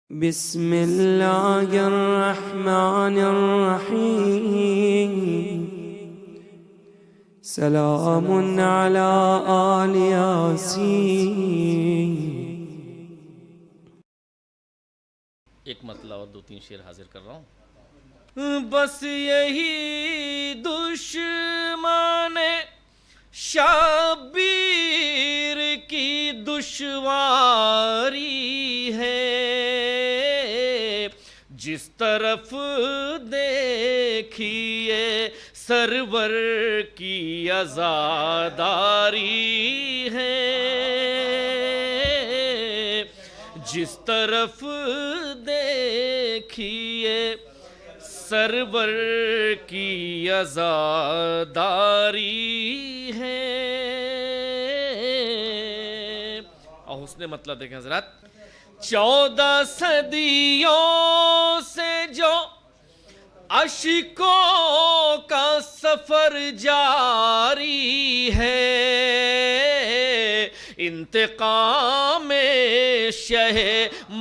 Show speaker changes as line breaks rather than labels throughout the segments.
بسم اللہ الرحمن الرحیم سلام علی آل یاسین۔
ایک مطلب اور دو تین شعر حاضر کر رہا ہوں۔ بس یہی دشمن شبیر کی دشواری ہے، جس طرف دیکھیے سرور کی عزاداری ہے، جس طرف دیکھیے سرور کی عزاداری ہے۔ اور حسن مطلب دیکھیں حضرات، 14 صدیوں سے جو اشکوں کا سفر جاری ہے، انتقام شہ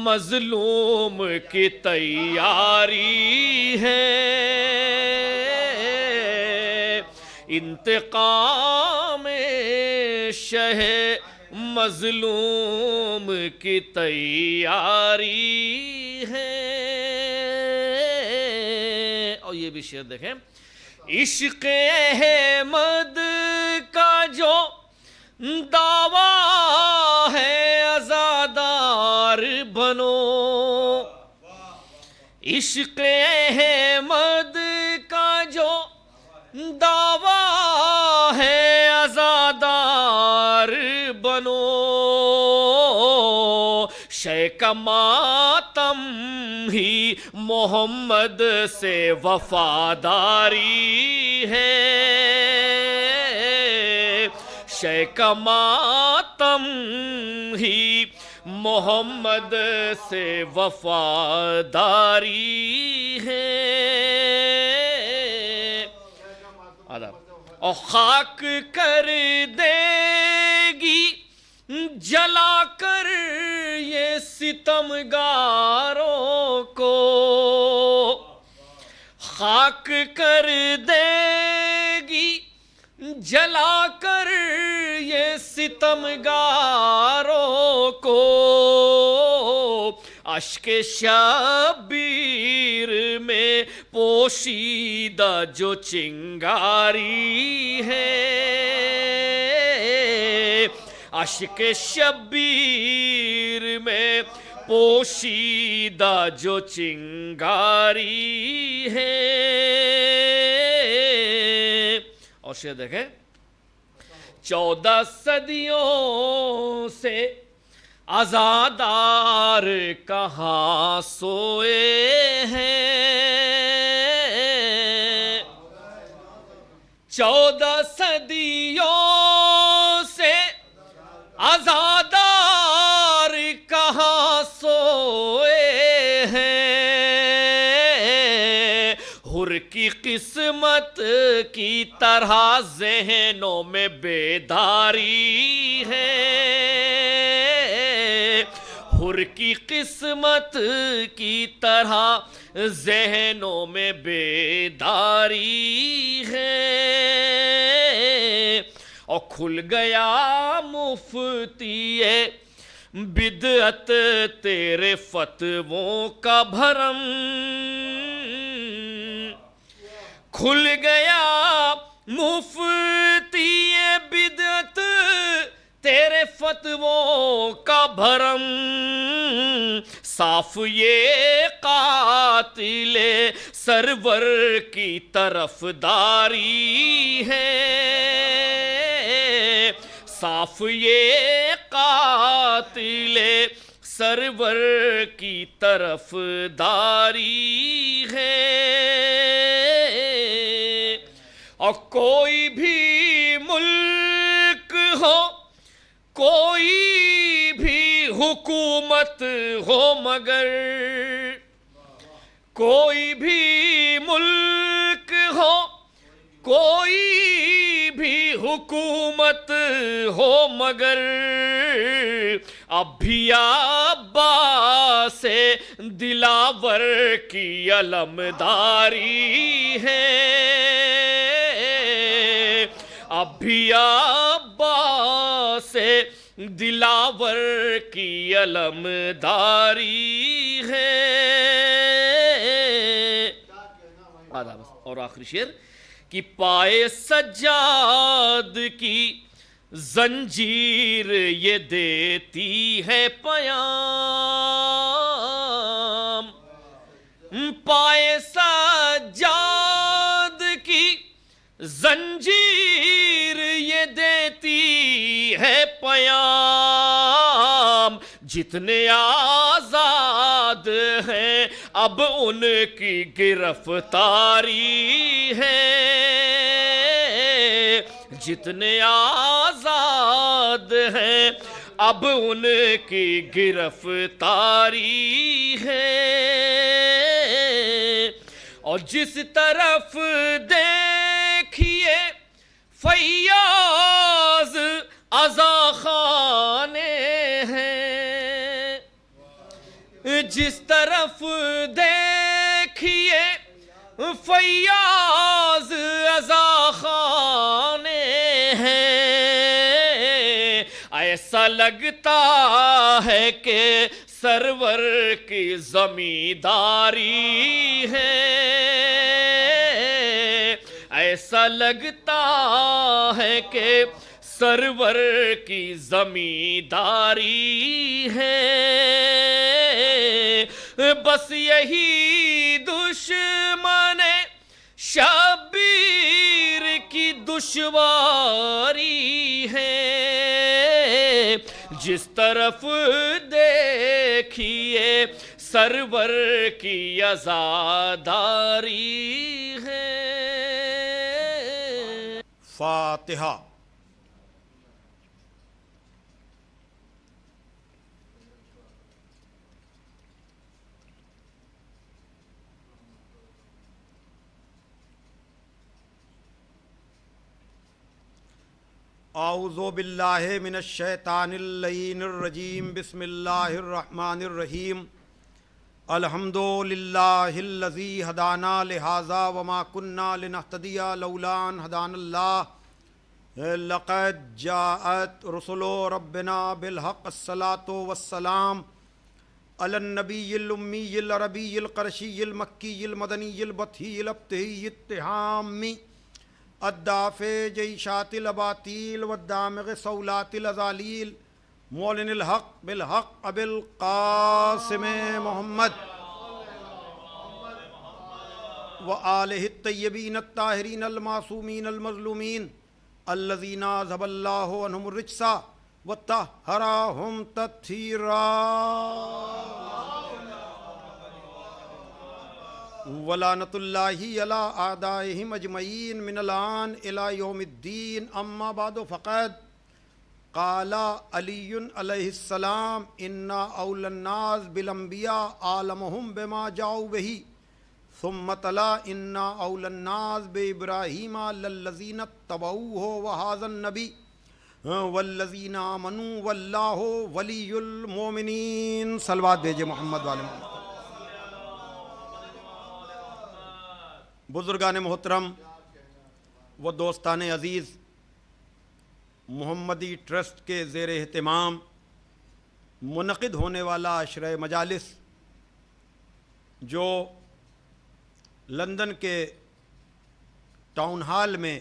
مظلوم کی تیاری ہے، انتقام شہ مظلوم کی تیاری ہے۔ اور یہ بھی شعر دیکھیں، عشق احمد کا جو دعویٰ ہے عزادار بنو، عشق احمد کا جو دعویٰ ہے عزادار بنو، شے کا ماتم ہی محمد سے وفاداری ہے، شے کا ماتم ہی محمد سے وفاداری ہے۔ اور خاک کر دے گی جلا کر یہ ستمگاروں کو، خاک کر دے گی جلا کر یہ ستمگاروں کو، اشک شبیر میں پوشیدہ جو چنگاری ہے، اشک شبیر میں پوشیدہ جو چنگاری ہے۔ اور شعر دیکھیں، 14 صدیوں سے عزادار کہاں سوئے ہیں، 14 صدیوں سے عزادار کہاں سوئے ہیں، حر کی قسمت کی طرح ذہنوں میں بیداری ہے، حر کی قسمت کی طرح ذہنوں میں بیداری ہے۔ اور کھل گیا مفتی بدعت تیرے فتووں کا بھرم، کھل گیا مفتی بدعت تیرے فتووں کا بھرم، صاف یہ قاتل سرور کی طرف داری ہے، صاف یہ قاتل سرور کی طرف داری ہے۔ اور کوئی بھی ملک ہو، کوئی بھی حکومت ہو، مگر کوئی بھی ملک ہو، کوئی بھی حکومت ہو، مگر اب بھی عباس دلاور کی علمداری ہے، اب بھی عباس دلاور کی علمداری ہے۔ اور آخری شعر کہ پائے سجاد کی زنجیر یہ دیتی ہے پیام، پائے سجاد کی زنجیر یہ دیتی ہے پیام، جتنے آزاد ہیں اب ان کی گرفتاری ہے، جتنے آزاد ہیں اب ان کی گرفتاری ہے، اور جس طرف دیکھیے فیاض عزاخانے ہیں، جس طرف دیکھیے فیاض عزاخانے ہیں، ایسا لگتا ہے کہ سرور کی زمینداری ہے، ایسا لگتا ہے کہ سرور کی زمینداری ہے، بس یہی دشمن شبیر کی دشواری ہے، جس طرف دیکھیے سرور کی عزاداری ہے۔
فاتحہ۔ اعوذ باللہ من الشیطان اللعین الرجیم، بسم اللہ الرحمن الرحیم، الحمد للہ الذی ہدانا لہذا وما کنا لنہتدی لولا ان ہدانا اللہ، لقد جاءت رسل ربنا بالحق، الصلاۃ والسلام علی النبی الامی العربی القرشی المکی المدنی البطحی الابتہی التہامی الدافع جیشات الاباطیل والدامغ صولات الازالیل، معلن الحق بالحق ابی القاسم محمد وآلہ الطیبین الطاہرین المعصومین المظلومین الذین اذھب اللہ عنہم الرجس وطہرہم تطہیرا، ولعنۃ اللہ علی اعدائہم اجمعین من الآن الی یوم الدین، اما بعد فقد قال علی علیہ السلام انا اولی الناس بالانبیاء اعلمہم بما جاؤوا بہ، ثم تلا انا اولی الناس بابراہیم للذین اتبعوہ وہذا النبی والذین آمنوا واللہ ولی المؤمنین۔ صلوات بھیجے محمد والے محمد۔ بزرگان محترم و دوستان عزیز، محمدی ٹرسٹ کے زیر اہتمام منعقد ہونے والا عشرہ مجالس جو لندن کے ٹاؤن ہال میں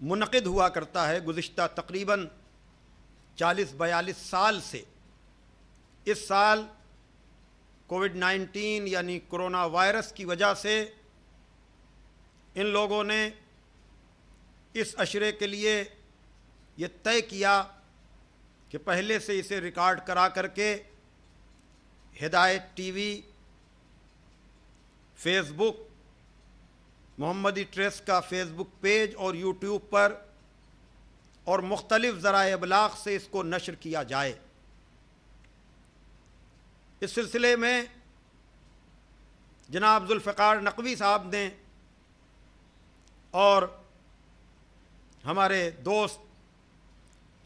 منعقد ہوا کرتا ہے، گزشتہ تقریباً 40-42 سال سے، اس سال کووڈ-19 یعنی کرونا وائرس کی وجہ سے ان لوگوں نے اس عشرے کے لیے یہ طے کیا کہ پہلے سے اسے ریکارڈ کرا کر کے ہدایت ٹی وی، فیس بک، محمدی ٹرسٹ کا فیس بک پیج اور یوٹیوب پر اور مختلف ذرائع ابلاغ سے اس کو نشر کیا جائے۔ اس سلسلے میں جناب ذوالفقار نقوی صاحب نے اور ہمارے دوست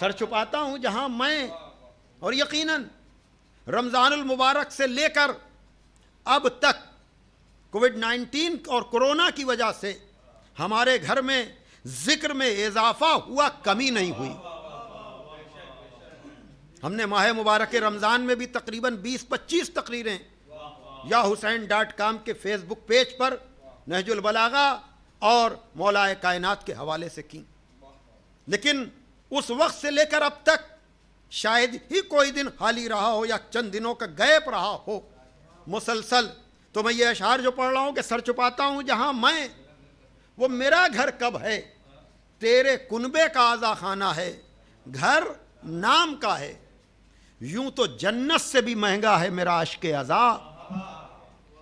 سر چھپاتا ہوں جہاں میں، اور یقیناً رمضان المبارک سے لے کر اب تک کووڈ-19 اور کورونا کی وجہ سے ہمارے گھر میں ذکر میں اضافہ ہوا، کمی نہیں ہوئی۔ ہم نے ماہ مبارک رمضان میں بھی تقریباً 20-25 تقریریں یا حسین.com کے فیس بک پیج پر نہج البلاغہ اور مولا کائنات کے حوالے سے کی، لیکن اس وقت سے لے کر اب تک شاید ہی کوئی دن خالی رہا ہو یا چند دنوں کا گیپ رہا ہو مسلسل۔ تو میں یہ اشعار جو پڑھ رہا ہوں کہ سر چھپاتا ہوں جہاں میں، وہ میرا گھر کب ہے، تیرے کنبے کا آزا خانہ ہے، گھر نام کا ہے، یوں تو جنت سے بھی مہنگا ہے میرا عشق عزا،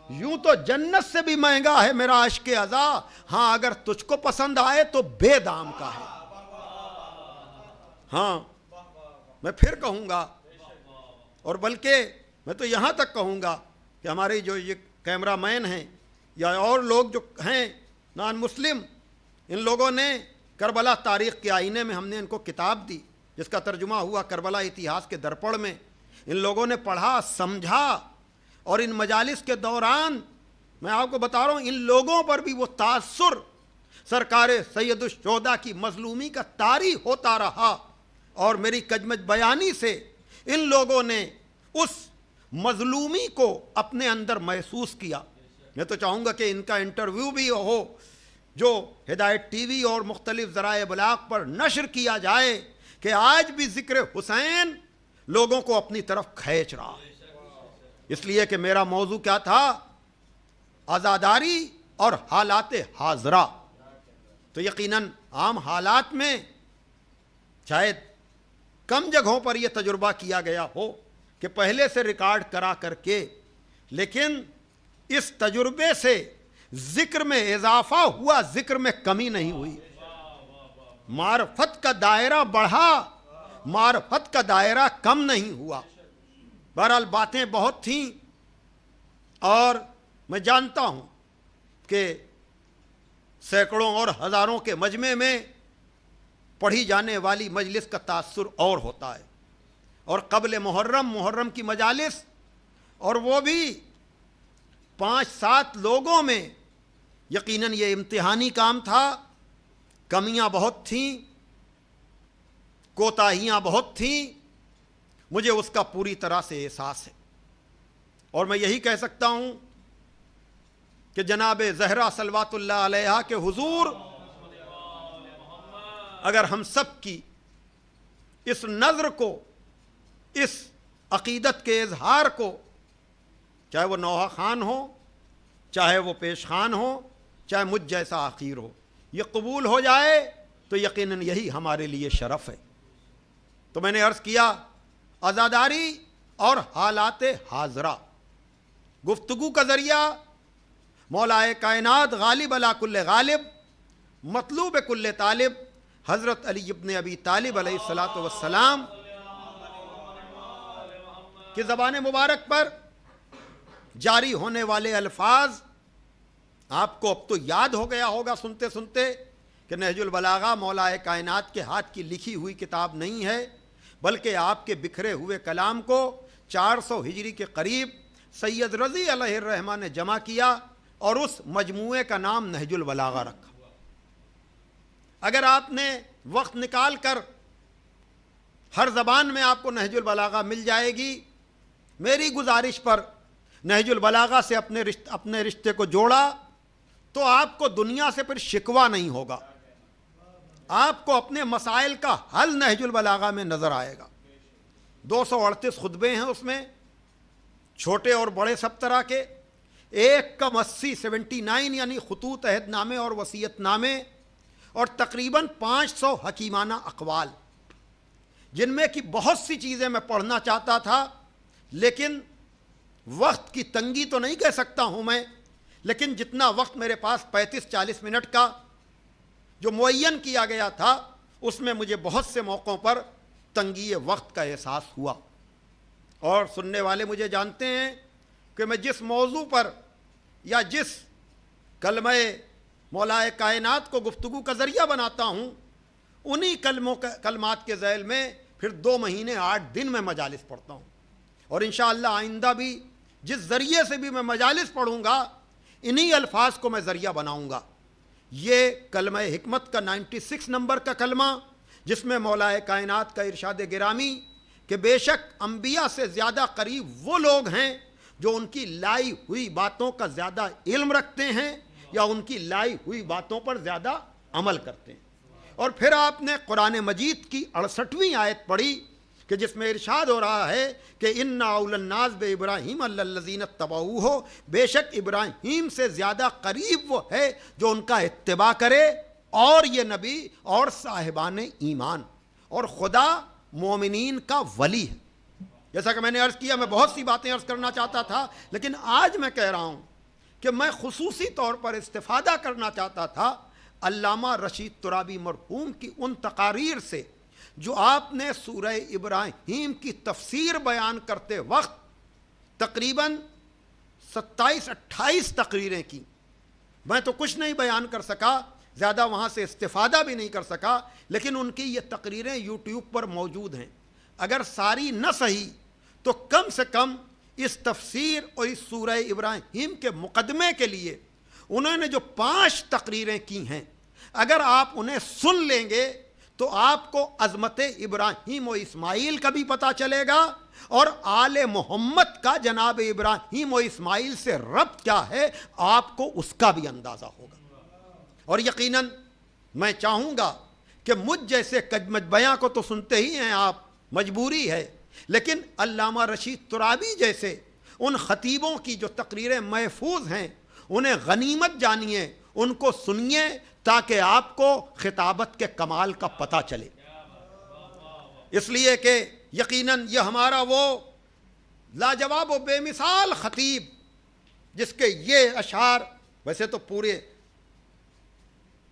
یوں تو جنت سے بھی مہنگا ہے میرا عشق عزا، ہاں اگر تجھ کو پسند آئے تو بے دام کا ہے۔ ہاں میں پھر کہوں گا، اور بلکہ میں تو یہاں تک کہوں گا کہ ہمارے جو یہ کیمرہ مین ہیں یا اور لوگ جو ہیں نان مسلم، ان لوگوں نے کربلا تاریخ کے آئینے میں ہم نے ان کو کتاب دی جس کا ترجمہ ہوا کربلا اتہاس کے درپڑ میں، ان لوگوں نے پڑھا سمجھا، اور ان مجالس کے دوران میں آپ کو بتا رہا ہوں ان لوگوں پر بھی وہ تاثر سرکار سید الشہداء کی مظلومی کا طاری ہوتا رہا، اور میری کجمج بیانی سے ان لوگوں نے اس مظلومی کو اپنے اندر محسوس کیا۔ میں تو چاہوں گا کہ ان کا انٹرویو بھی ہو جو ہدایت ٹی وی اور مختلف ذرائع ابلاغ پر نشر کیا جائے کہ آج بھی ذکر حسین لوگوں کو اپنی طرف کھینچ رہا ہے۔ اس لیے کہ میرا موضوع کیا تھا؟ عزاداری اور حالات حاضرہ۔ تو یقیناً عام حالات میں شاید کم جگہوں پر یہ تجربہ کیا گیا ہو کہ پہلے سے ریکارڈ کرا کر کے، لیکن اس تجربے سے ذکر میں اضافہ ہوا، ذکر میں کمی نہیں ہوئی، معرفت کا دائرہ بڑھا، معرفت کا دائرہ کم نہیں ہوا۔ بہرحال باتیں بہت تھیں، اور میں جانتا ہوں کہ سینکڑوں اور ہزاروں کے مجمع میں پڑھی جانے والی مجلس کا تاثر اور ہوتا ہے، اور قبل محرم کی مجالس، اور وہ بھی 5-7 لوگوں میں، یقیناً یہ امتحانی کام تھا، کمیاں بہت تھیں، کوتاہیاں بہت تھیں، مجھے اس کا پوری طرح سے احساس ہے، اور میں یہی کہہ سکتا ہوں کہ جناب زہرا صلوات اللہ علیہا کے حضور اگر ہم سب کی اس نظر کو، اس عقیدت کے اظہار کو، چاہے وہ نوحہ خان ہو، چاہے وہ پیش خان ہو، چاہے مجھ جیسا آخیر ہو، یہ قبول ہو جائے تو یقیناً یہی ہمارے لیے شرف ہے۔ تو میں نے عرض کیا عزاداری اور حالات حاضرہ، گفتگو کا ذریعہ مولا کائنات غالب علی کل غالب، مطلوب کل طالب، حضرت علی ابن ابی طالب علیہ الصلاۃ والسلام کی زبان مبارک پر جاری ہونے والے الفاظ آپ کو اب تو یاد ہو گیا ہوگا سنتے سنتے کہ نہج البلاغہ مولا کائنات کے ہاتھ کی لکھی ہوئی کتاب نہیں ہے، بلکہ آپ کے بکھرے ہوئے کلام کو 400 ہجری کے قریب سید رضی علیہ الرحمہ نے جمع کیا اور اس مجموعے کا نام نہج البلاغہ رکھا۔ اگر آپ نے وقت نکال کر، ہر زبان میں آپ کو نہج البلاغہ مل جائے گی، میری گزارش پر نہج البلاغہ سے اپنے رشتے کو جوڑا تو آپ کو دنیا سے پھر شکوہ نہیں ہوگا، آپ کو اپنے مسائل کا حل نہج البلاغہ میں نظر آئے گا۔ 238 خطبے ہیں اس میں، چھوٹے اور بڑے سب طرح کے، 1:80 یعنی خطوط عہد نامے اور وصیت نامے، اور تقریباً 500 حکیمانہ اقوال، جن میں کی بہت سی چیزیں میں پڑھنا چاہتا تھا، لیکن وقت کی تنگی تو نہیں کہہ سکتا ہوں میں، لیکن جتنا وقت میرے پاس 35-40 منٹ کا جو معین کیا گیا تھا، اس میں مجھے بہت سے موقعوں پر تنگی وقت کا احساس ہوا۔ اور سننے والے مجھے جانتے ہیں کہ میں جس موضوع پر یا جس کلمہ مولا کائنات کو گفتگو کا ذریعہ بناتا ہوں، انہی کلمات کے ذیل میں پھر 2 مہینے 8 دن میں مجالس پڑھتا ہوں، اور انشاءاللہ آئندہ بھی جس ذریعے سے بھی میں مجالس پڑھوں گا انہی الفاظ کو میں ذریعہ بناؤں گا۔ یہ کلمہ حکمت کا 96 نمبر کا کلمہ، جس میں مولا کائنات کا ارشاد گرامی کہ بے شک انبیاء سے زیادہ قریب وہ لوگ ہیں جو ان کی لائی ہوئی باتوں کا زیادہ علم رکھتے ہیں یا ان کی لائی ہوئی باتوں پر زیادہ عمل کرتے ہیں۔ اور پھر آپ نے قرآن مجید کی 68ویں آیت پڑھی کہ جس میں ارشاد ہو رہا ہے کہ اِنَّ أَوْلَى النَّاسِ بِإِبْرَاهِيمَ الَّذِينَ اتَّبَعُوهُ، بے شک ابراہیم سے زیادہ قریب وہ ہے جو ان کا اتباع کرے، اور یہ نبی اور صاحبان ایمان، اور خدا مومنین کا ولی ہے۔ جیسا کہ میں نے عرض کیا، میں بہت سی باتیں عرض کرنا چاہتا تھا، لیکن آج میں کہہ رہا ہوں کہ میں خصوصی طور پر استفادہ کرنا چاہتا تھا علامہ رشید ترابی مرحوم کی ان تقاریر سے جو آپ نے سورہ ابراہیم کی تفسیر بیان کرتے وقت تقریباً 27-28 تقریریں کی۔ میں تو کچھ نہیں بیان کر سکا، زیادہ وہاں سے استفادہ بھی نہیں کر سکا، لیکن ان کی یہ تقریریں یوٹیوب پر موجود ہیں۔ اگر ساری نہ صحیح تو کم سے کم اس تفسیر اور اس سورہ ابراہیم کے مقدمے کے لیے انہوں نے جو 5 تقریریں کی ہیں، اگر آپ انہیں سن لیں گے تو آپ کو عظمت ابراہیم و اسماعیل کا بھی پتہ چلے گا، اور آل محمد کا جناب ابراہیم و اسماعیل سے ربط کیا ہے آپ کو اس کا بھی اندازہ ہوگا۔ اور یقیناً میں چاہوں گا کہ مجھ جیسے کجمج بیاں کو تو سنتے ہی ہیں آپ، مجبوری ہے، لیکن علامہ رشید ترابی جیسے ان خطیبوں کی جو تقریریں محفوظ ہیں انہیں غنیمت جانیے، ان کو سنیے، تاکہ آپ کو خطابت کے کمال کا پتہ چلے۔ اس لیے کہ یقیناً یہ ہمارا وہ لاجواب و بے مثال خطیب جس کے یہ اشعار، ویسے تو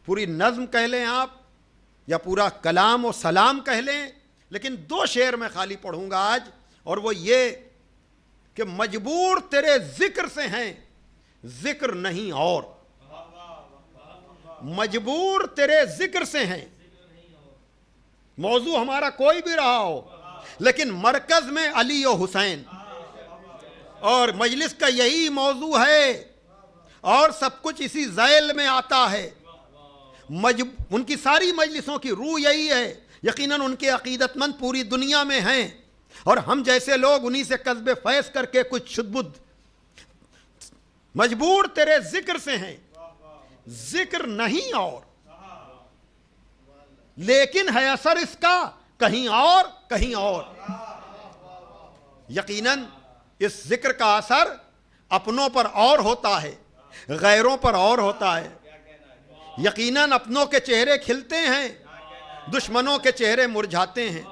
پوری نظم کہہ لیں آپ یا پورا کلام و سلام کہہ لیں، لیکن 2 شعر میں خالی پڑھوں گا آج، اور وہ یہ کہ مجبور تیرے ذکر سے ہیں ذکر نہیں اور، مجبور تیرے ذکر سے ہیں۔ موضوع ہمارا کوئی بھی رہا ہو، لیکن مرکز میں علی و حسین، اور مجلس کا یہی موضوع ہے، اور سب کچھ اسی ذیل میں آتا ہے۔ ان کی ساری مجلسوں کی روح یہی ہے۔ یقیناً ان کے عقیدت مند پوری دنیا میں ہیں، اور ہم جیسے لوگ انہی سے قصب فیض کر کے کچھ شد بدھ۔ مجبور تیرے ذکر سے ہیں ذکر نہیں اور، لیکن ہے اثر اس کا کہیں اور کہیں اور۔ یقیناً اس ذکر کا اثر اپنوں پر اور ہوتا ہے، غیروں پر اور ہوتا ہے۔ یقیناً اپنوں کے چہرے کھلتے ہیں، دشمنوں کے چہرے مرجھاتے ہیں۔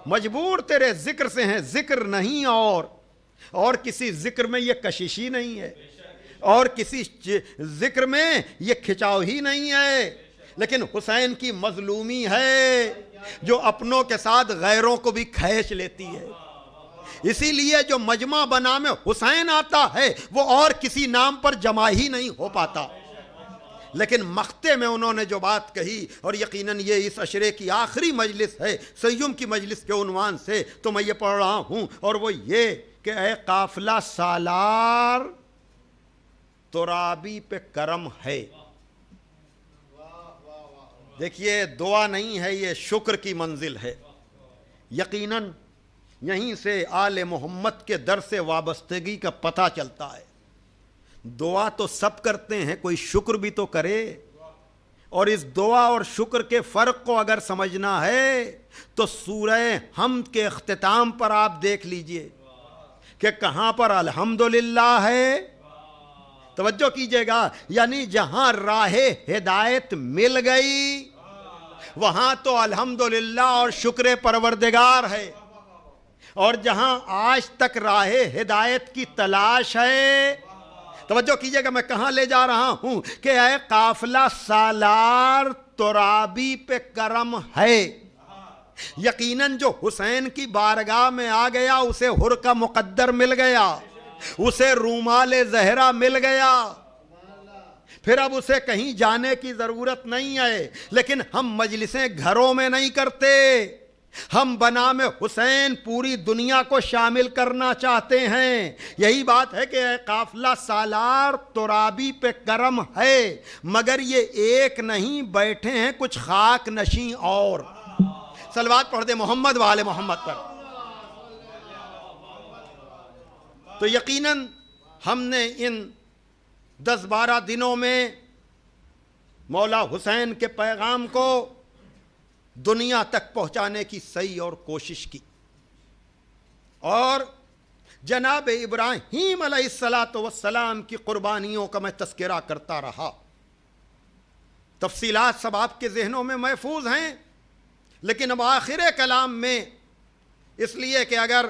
مجبور تیرے ذکر سے ہیں ذکر نہیں اور کسی ذکر میں یہ کششی نہیں ہے، اور کسی ذکر میں یہ کھچاؤ ہی نہیں ہے، لیکن حسین کی مظلومی ہے جو اپنوں کے ساتھ غیروں کو بھی کھینچ لیتی ہے۔ اسی لیے جو مجمع بنام حسین آتا ہے وہ اور کسی نام پر جمع ہی نہیں ہو پاتا۔ لیکن مختے میں انہوں نے جو بات کہی، اور یقیناً یہ اس عشرے کی آخری مجلس ہے سیم کی مجلس کے عنوان سے، تو میں یہ پڑھ رہا ہوں، اور وہ یہ کہ اے قافلہ سالار ترابی پہ کرم ہے۔ دیکھیے دعا نہیں ہے، یہ شکر کی منزل ہے۔ یقیناً یہیں سے آل محمد کے در سے وابستگی کا پتہ چلتا ہے۔ دعا تو سب کرتے ہیں، کوئی شکر بھی تو کرے، اور اس دعا اور شکر کے فرق کو اگر سمجھنا ہے تو سورہ حمد کے اختتام پر آپ دیکھ لیجئے کہ کہاں پر الحمدللہ ہے۔ توجہ کیجئے گا، یعنی جہاں راہ ہدایت مل گئی وہاں تو الحمدللہ اور شکر پروردگار ہے، اور جہاں آج تک راہ ہدایت کی تلاش ہے، توجہ کیجئے گا میں کہاں لے جا رہا ہوں، کہ اے قافلہ سالار ترابی پہ کرم ہے۔ یقیناً جو حسین کی بارگاہ میں آ گیا اسے حر کا مقدر مل گیا، اسے رومال زہرا مل گیا۔ پھر اب اسے کہیں جانے کی ضرورت نہیں ہے. لیکن ہم مجلسیں گھروں میں نہیں کرتے، ہم بنام حسین پوری دنیا کو شامل کرنا چاہتے ہیں. یہی بات ہے کہ اے قافلہ سالار ترابی پہ کرم ہے، مگر یہ ایک نہیں، بیٹھے ہیں کچھ خاک نشیں اور. صلوات پڑھ دے محمد وآل محمد پر. تو یقیناً ہم نے ان 10-12 دنوں میں مولا حسین کے پیغام کو دنیا تک پہنچانے کی صحیح اور کوشش کی، اور جناب ابراہیم علیہ السلام کی قربانیوں کا میں تذکرہ کرتا رہا. تفصیلات سب آپ کے ذہنوں میں محفوظ ہیں، لیکن اب آخر کلام میں اس لیے کہ اگر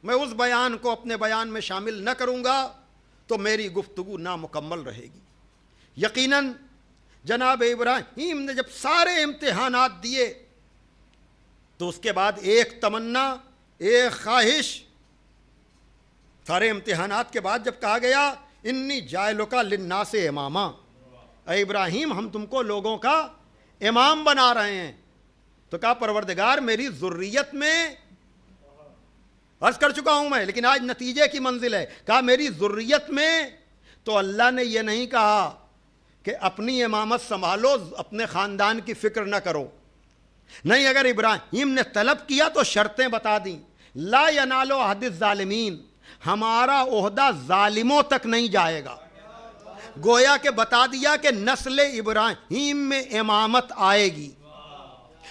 میں اس بیان کو اپنے بیان میں شامل نہ کروں گا تو میری گفتگو نامکمل رہے گی. یقیناً جناب ابراہیم نے جب سارے امتحانات دیے تو اس کے بعد ایک تمنا، ایک خواہش، سارے امتحانات کے بعد جب کہا گیا انی جاعلک للناس اماما، اے ابراہیم ہم تم کو لوگوں کا امام بنا رہے ہیں، تو کہا پروردگار میری ذریت میں، عرض کر چکا ہوں میں لیکن آج نتیجے کی منزل ہے، کہا میری ذریت میں. تو اللہ نے یہ نہیں کہا کہ اپنی امامت سنبھالو، اپنے خاندان کی فکر نہ کرو. نہیں، اگر ابراہیم نے طلب کیا تو شرطیں بتا دیں. لا ینال عہد الظالمین، ہمارا عہدہ ظالموں تک نہیں جائے گا. گویا کہ بتا دیا کہ نسل ابراہیم میں امامت آئے گی.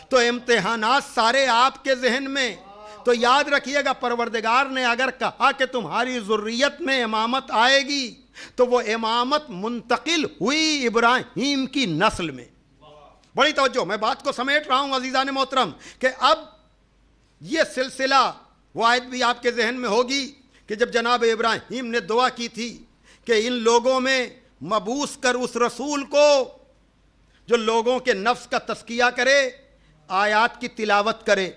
تو امتحانات سارے آپ کے ذہن میں. تو یاد رکھیے گا پروردگار نے اگر کہا کہ تمہاری ذریت میں امامت آئے گی تو وہ امامت منتقل ہوئی ابراہیم کی نسل میں. بڑی توجہ، میں بات کو سمیٹ رہا ہوں عزیزان محترم، کہ اب یہ سلسلہ وہ آیت بھی آپ کے ذہن میں ہوگی کہ جب جناب ابراہیم نے دعا کی تھی کہ ان لوگوں میں مبعوث کر اس رسول کو جو لوگوں کے نفس کا تزکیہ کرے، آیات کی تلاوت کرے.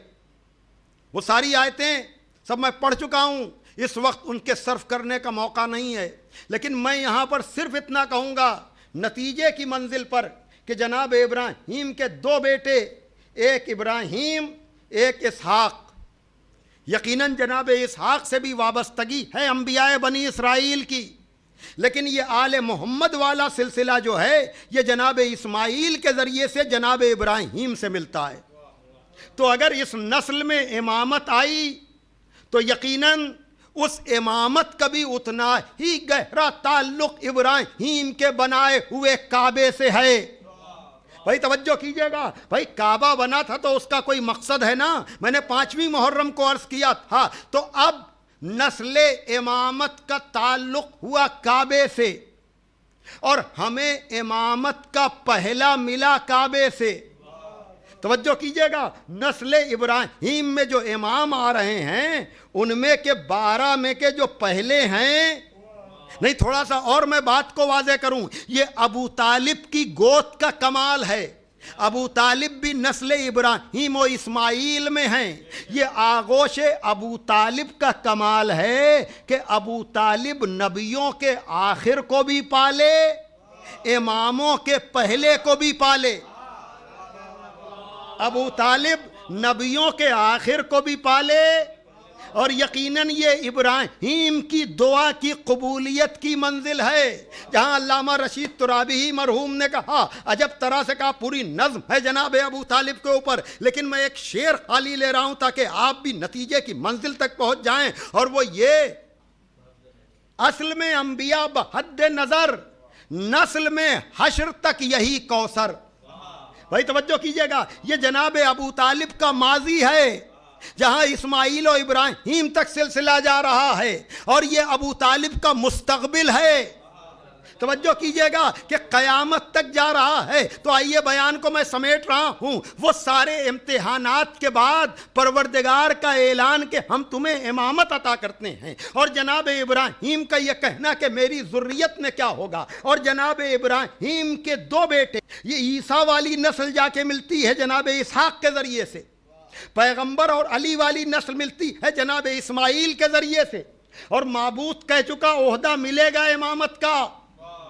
وہ ساری آیتیں سب میں پڑھ چکا ہوں، اس وقت ان کے صرف کرنے کا موقع نہیں ہے، لیکن میں یہاں پر صرف اتنا کہوں گا نتیجے کی منزل پر کہ جناب ابراہیم کے 2 بیٹے، ایک ابراہیم ایک اسحاق. یقیناً جناب اسحاق سے بھی وابستگی ہے انبیاء بنی اسرائیل کی، لیکن یہ آل محمد والا سلسلہ جو ہے یہ جناب اسماعیل کے ذریعے سے جناب ابراہیم سے ملتا ہے. تو اگر اس نسل میں امامت آئی تو یقیناً اس امامت کا بھی اتنا ہی گہرا تعلق ابراہیم کے بنائے ہوئے کعبے سے ہے. بھائی توجہ کیجئے گا، بھائی کعبہ بنا تھا تو اس کا کوئی مقصد ہے نا. میں نے 5ویں محرم کو عرض کیا تھا. تو اب نسل امامت کا تعلق ہوا کعبے سے، اور ہمیں امامت کا پہلا ملا کعبے سے. توجہ کیجئے گا، نسل ابراہیم میں جو امام آ رہے ہیں ان میں کے 12 میں کے جو پہلے ہیں، نہیں تھوڑا سا اور میں بات کو واضح کروں، یہ ابو طالب کی گود کا کمال ہے. ابو طالب بھی نسل ابراہیم و اسماعیل میں ہیں. یہ آغوش ابو طالب کا کمال ہے کہ ابو طالب نبیوں کے آخر کو بھی پالے، اماموں کے پہلے کو بھی پالے. ابو طالب نبیوں کے آخر کو بھی پالے، اور یقیناً یہ ابراہیم کی دعا کی قبولیت کی منزل ہے. جہاں علامہ رشید ترابی مرحوم نے کہا عجب طرح سے کہا پوری نظم ہے جناب ابو طالب کے اوپر، لیکن میں ایک شعر خالی لے رہا ہوں تاکہ آپ بھی نتیجے کی منزل تک پہنچ جائیں، اور وہ یہ: اصل میں انبیاء بحد نظر، نسل میں حشر تک یہی کوثر. بھائی توجہ کیجئے گا، یہ جناب ابو طالب کا ماضی ہے جہاں اسماعیل و ابراہیم تک سلسلہ جا رہا ہے، اور یہ ابو طالب کا مستقبل ہے. توجہ کیجئے گا کہ قیامت تک جا رہا ہے. تو آئیے بیان کو میں سمیٹ رہا ہوں. وہ سارے امتحانات کے بعد پروردگار کا اعلان کہ ہم تمہیں امامت عطا کرتے ہیں، اور جناب ابراہیم کا یہ کہنا کہ میری ذریت میں کیا ہوگا، اور جناب ابراہیم کے 2 بیٹے، یہ عیسیٰ والی نسل جا کے ملتی ہے جناب اسحاق کے ذریعے سے، پیغمبر اور علی والی نسل ملتی ہے جناب اسماعیل کے ذریعے سے، اور معبود کہہ چکا عہدہ ملے گا امامت کا.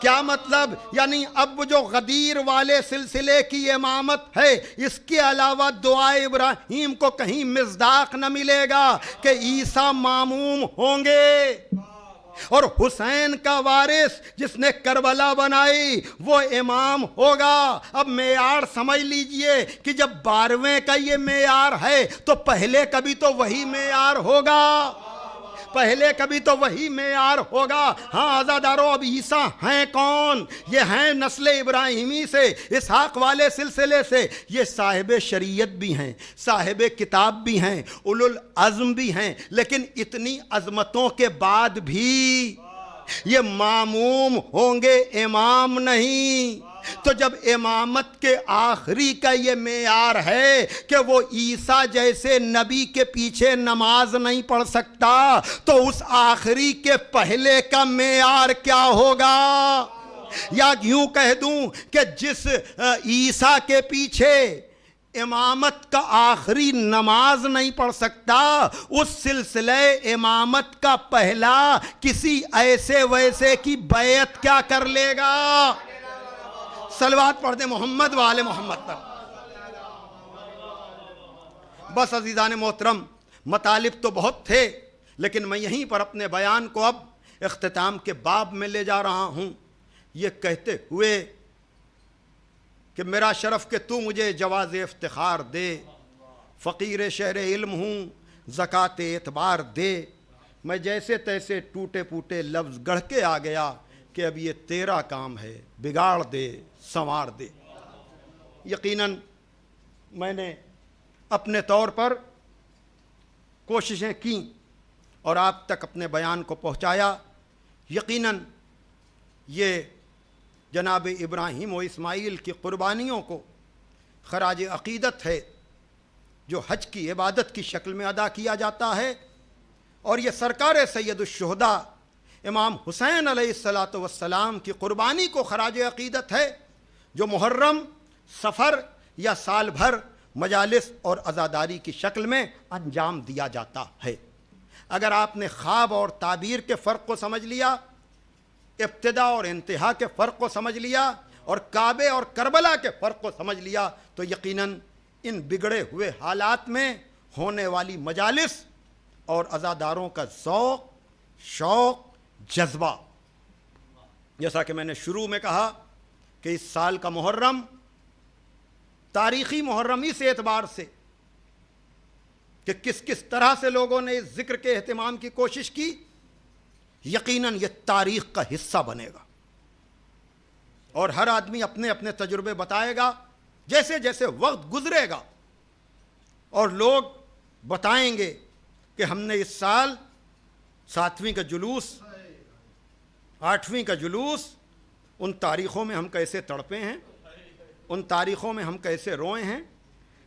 کیا مطلب؟ یعنی اب جو غدیر والے سلسلے کی امامت ہے، اس کے علاوہ دعائے ابراہیم کو کہیں مصداق نہ ملے گا کہ عیسیٰ ماموم ہوں گے، اور حسین کا وارث جس نے کربلا بنائی وہ امام ہوگا۔ اب معیار سمجھ لیجئے کہ جب 12ویں کا یہ معیار ہے تو پہلے کبھی تو وہی معیار ہوگا، پہلے کبھی تو وہی معیار ہوگا۔ ہاں عزادارو، اب عیسیٰ ہیں کون؟ یہ ہیں نسل ابراہیمی سے، اسحاق والے سلسلے سے۔ یہ صاحب شریعت بھی ہیں، صاحب کتاب بھی ہیں، اولو العزم بھی ہیں، لیکن اتنی عظمتوں کے بعد بھی یہ ماموم ہوں گے، امام نہیں۔ تو جب امامت کے آخری کا یہ معیار ہے کہ وہ عیسیٰ جیسے نبی کے پیچھے نماز نہیں پڑھ سکتا، تو اس آخری کے پہلے کا معیار کیا ہوگا؟ یا یوں کہہ دوں کہ جس عیسیٰ کے پیچھے امامت کا آخری نماز نہیں پڑھ سکتا، اس سلسلہ امامت کا پہلا کسی ایسے ویسے کی بیعت کیا کر لے گا؟ صلوات پڑھ دیں محمد و آل محمد پر۔ بس عزیزان محترم، مطالب تو بہت تھے، لیکن میں یہیں پر اپنے بیان کو اب اختتام کے باب میں لے جا رہا ہوں، یہ کہتے ہوئے کہ میرا شرف کہ تو مجھے جواز افتخار دے، فقیر شہر علم ہوں زکوٰۃ اعتبار دے۔ میں جیسے تیسے ٹوٹے پوٹے لفظ گڑھ کے آ گیا کہ اب یہ تیرا کام ہے، بگاڑ دے، سنوار دے۔ یقیناً میں نے اپنے طور پر کوششیں کیں اور آپ تک اپنے بیان کو پہنچایا۔ یقیناً یہ جناب ابراہیم و اسماعیل کی قربانیوں کو خراج عقیدت ہے جو حج کی عبادت کی شکل میں ادا کیا جاتا ہے، اور یہ سرکار سید الشہداء امام حسین علیہ السلام کی قربانی کو خراج عقیدت ہے، جو محرم، سفر یا سال بھر مجالس اور عزاداری کی شکل میں انجام دیا جاتا ہے۔ اگر آپ نے خواب اور تعبیر کے فرق کو سمجھ لیا، ابتدا اور انتہا کے فرق کو سمجھ لیا، اور کعبے اور کربلا کے فرق کو سمجھ لیا، تو یقیناً ان بگڑے ہوئے حالات میں ہونے والی مجالس اور عزاداروں کا ذوق، شوق، جذبہ، جیسا کہ میں نے شروع میں کہا کہ اس سال کا محرم تاریخی محرم اس اعتبار سے کہ کس کس طرح سے لوگوں نے اس ذکر کے اہتمام کی کوشش کی، یقیناً یہ تاریخ کا حصہ بنے گا، اور ہر آدمی اپنے اپنے تجربے بتائے گا جیسے جیسے وقت گزرے گا، اور لوگ بتائیں گے کہ ہم نے اس سال 7ویں کا جلوس، 8ویں کا جلوس، ان تاریخوں میں ہم کیسے تڑپے ہیں، ان تاریخوں میں ہم کیسے روئے ہیں۔